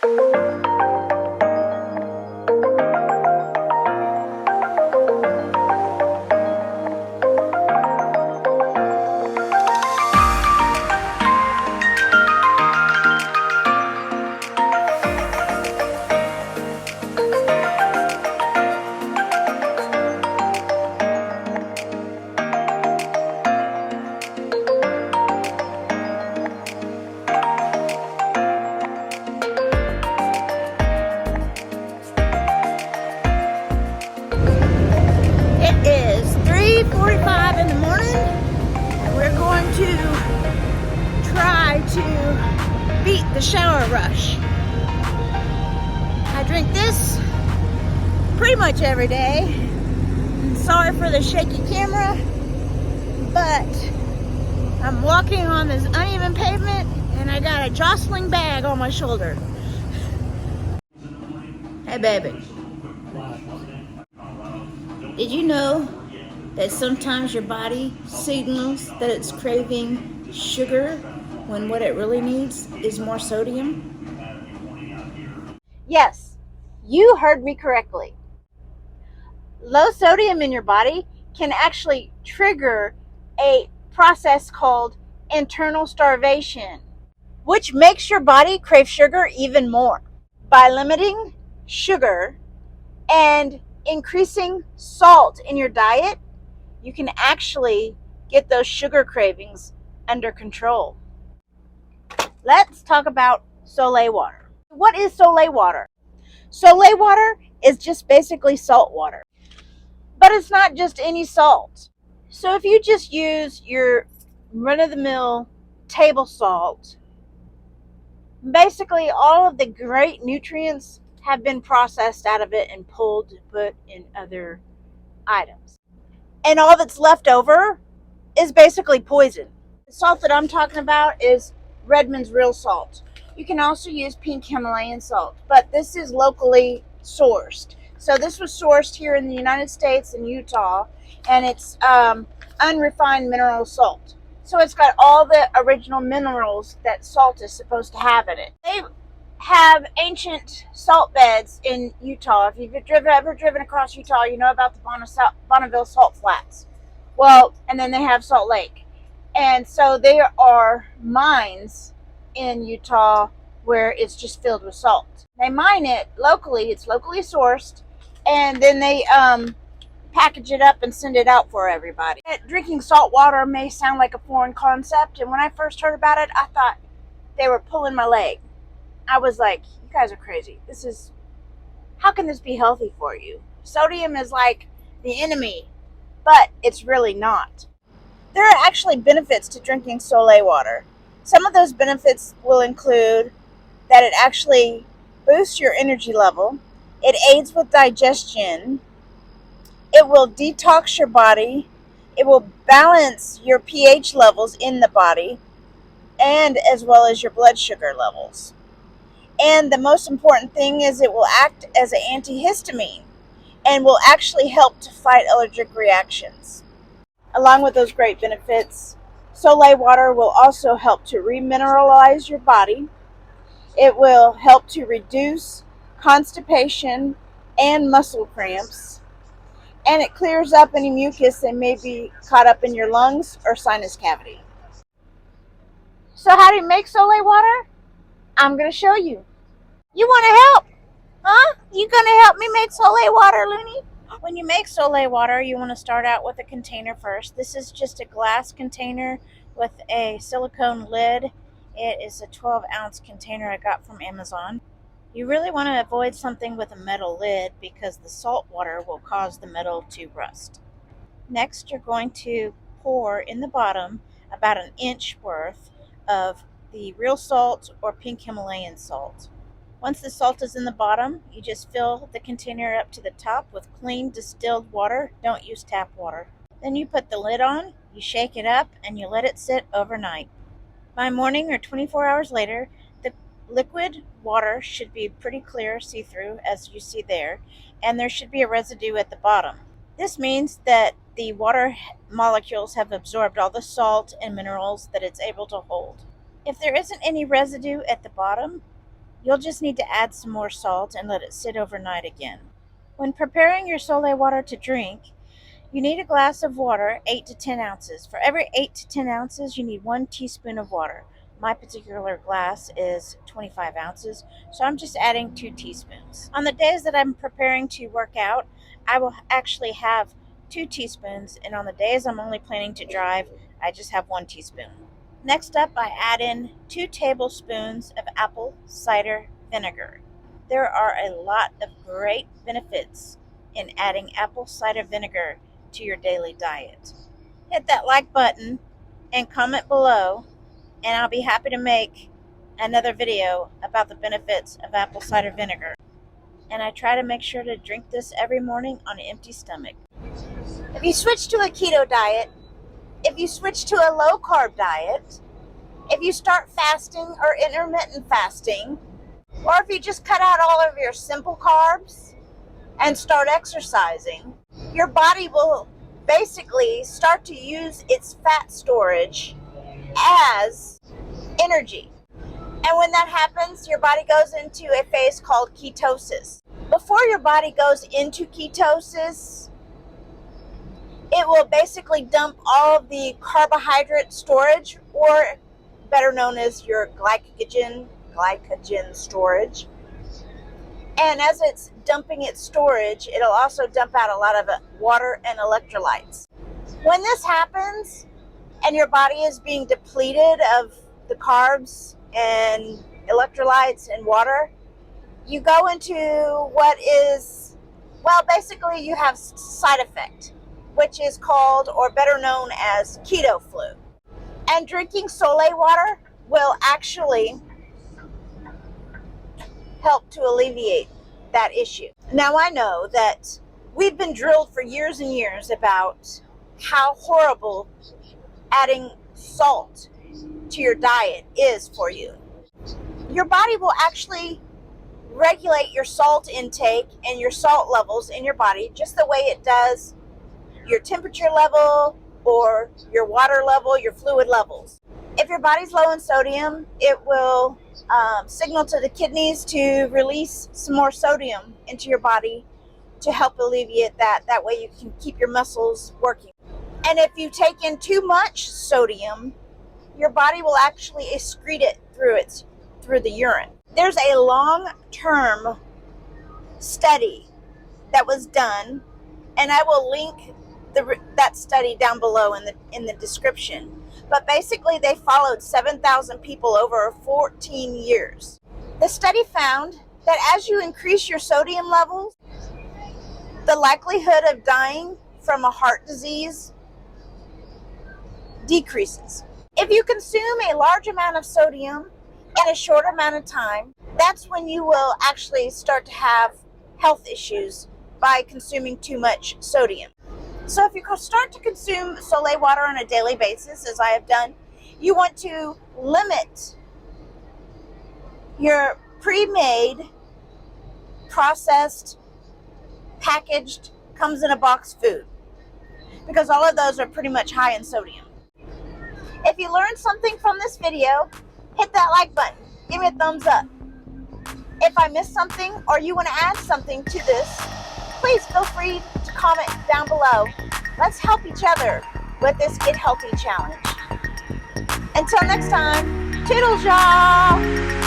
It is 3:45 in the morning, and we're going to try to beat the shower rush. I drink this pretty much every day. Sorry for the shaky camera, but I'm walking on this uneven pavement and I got a jostling bag on my shoulder. Hey baby, did you know that sometimes your body signals that it's craving sugar when what it really needs is more sodium? Yes, you heard me correctly. Low sodium in your body can actually trigger a process called internal starvation, which makes your body crave sugar even more. By limiting sugar and increasing salt in your diet, you can actually get those sugar cravings under control. Let's talk about Soleil water. What is Soleil water? Soleil water is just basically salt water. But it's not just any salt. So if you just use your run-of-the-mill table salt, basically all of the great nutrients have been processed out of it and pulled to put in other items. And all that's left over is basically poison. The salt that I'm talking about is Redmond's real salt. You can also use pink Himalayan salt, but this is locally sourced. So this was sourced here in the United States in Utah, and it's unrefined mineral salt. So it's got all the original minerals that salt is supposed to have in it. They have ancient salt beds in Utah. If you've ever driven across Utah, you know about the Bonneville Salt Flats. Well, and then they have Salt Lake. And so there are mines in Utah where it's just filled with salt. They mine it locally, it's locally sourced, and then they package it up and send it out for everybody. Drinking salt water may sound like a foreign concept, and when I first heard about it, I thought they were pulling my leg. I was like, you guys are crazy. How can this be healthy for you? Sodium is like the enemy, but it's really not. There are actually benefits to drinking Soleil water. Some of those benefits will include that it actually boosts your energy level, it aids with digestion, it will detox your body, it will balance your pH levels in the body, and as well as your blood sugar levels. And the most important thing is it will act as an antihistamine and will actually help to fight allergic reactions. Along with those great benefits, Soleil water will also help to remineralize your body. It will help to reduce constipation and muscle cramps. And it clears up any mucus that may be caught up in your lungs or sinus cavity. So how do you make Soleil water? I'm going to show you. You want to help? Huh? You going to help me make Soleil water, Looney? When you make Soleil water, you want to start out with a container first. This is just a glass container with a silicone lid. It is a 12-ounce container I got from Amazon. You really want to avoid something with a metal lid because the salt water will cause the metal to rust. Next, you're going to pour in the bottom about an inch worth of the real salt or pink Himalayan salt. Once the salt is in the bottom, you just fill the container up to the top with clean distilled water. Don't use tap water. Then you put the lid on, you shake it up, and you let it sit overnight. By morning or 24 hours later, the liquid water should be pretty clear, see-through, as you see there, and there should be a residue at the bottom. This means that the water molecules have absorbed all the salt and minerals that it's able to hold. If there isn't any residue at the bottom, You'll just need to add some more salt and let it sit overnight again. When preparing your Soleil water to drink, you need a glass of water, 8 to 10 ounces. For every 8 to 10 ounces, you need 1 teaspoon of water. My particular glass is 25 ounces, so I'm just adding 2 teaspoons. On the days that I'm preparing to work out, I will actually have 2 teaspoons, and on the days I'm only planning to drive, I just have 1 teaspoon. Next up, I add in 2 tablespoons of apple cider vinegar. There are a lot of great benefits in adding apple cider vinegar to your daily diet. Hit that like button and comment below, and I'll be happy to make another video about the benefits of apple cider vinegar. And I try to make sure to drink this every morning on an empty stomach. If you switch to a keto diet, if you switch to a low carb diet, if you start fasting or intermittent fasting, or if you just cut out all of your simple carbs and start exercising, your body will basically start to use its fat storage as energy. And when that happens, your body goes into a phase called ketosis. Before your body goes into ketosis, it will basically dump all of the carbohydrate storage, or better known as your glycogen storage. And as it's dumping its storage, it'll also dump out a lot of water and electrolytes. When this happens and your body is being depleted of the carbs and electrolytes and water, you go into what is, well, basically you have side effect, which is called, or better known as, keto flu. And drinking Soleil water will actually help to alleviate that issue. Now, I know that we've been drilled for years and years about how horrible adding salt to your diet is for you. Your body will actually regulate your salt intake and your salt levels in your body just the way it does your temperature level or your water level, your fluid levels. If your body's low in sodium, it will signal to the kidneys to release some more sodium into your body to help alleviate that. That way you can keep your muscles working. And if you take in too much sodium, your body will actually excrete it through the urine. There's a long-term study that was done, and I will link that study down below in the description. But basically, they followed 7,000 people over 14 years. The study found that as you increase your sodium levels, the likelihood of dying from a heart disease decreases. If you consume a large amount of sodium in a short amount of time, that's when you will actually start to have health issues by consuming too much sodium. So if you start to consume Soleil water on a daily basis, as I have done, you want to limit your pre-made, processed, packaged, comes in a box food, because all of those are pretty much high in sodium. If you learned something from this video, hit that like button. Give me a thumbs up. If I missed something or you want to add something to this, please feel free to comment down below. Let's help each other with this Get Healthy challenge. Until next time, toodles, y'all!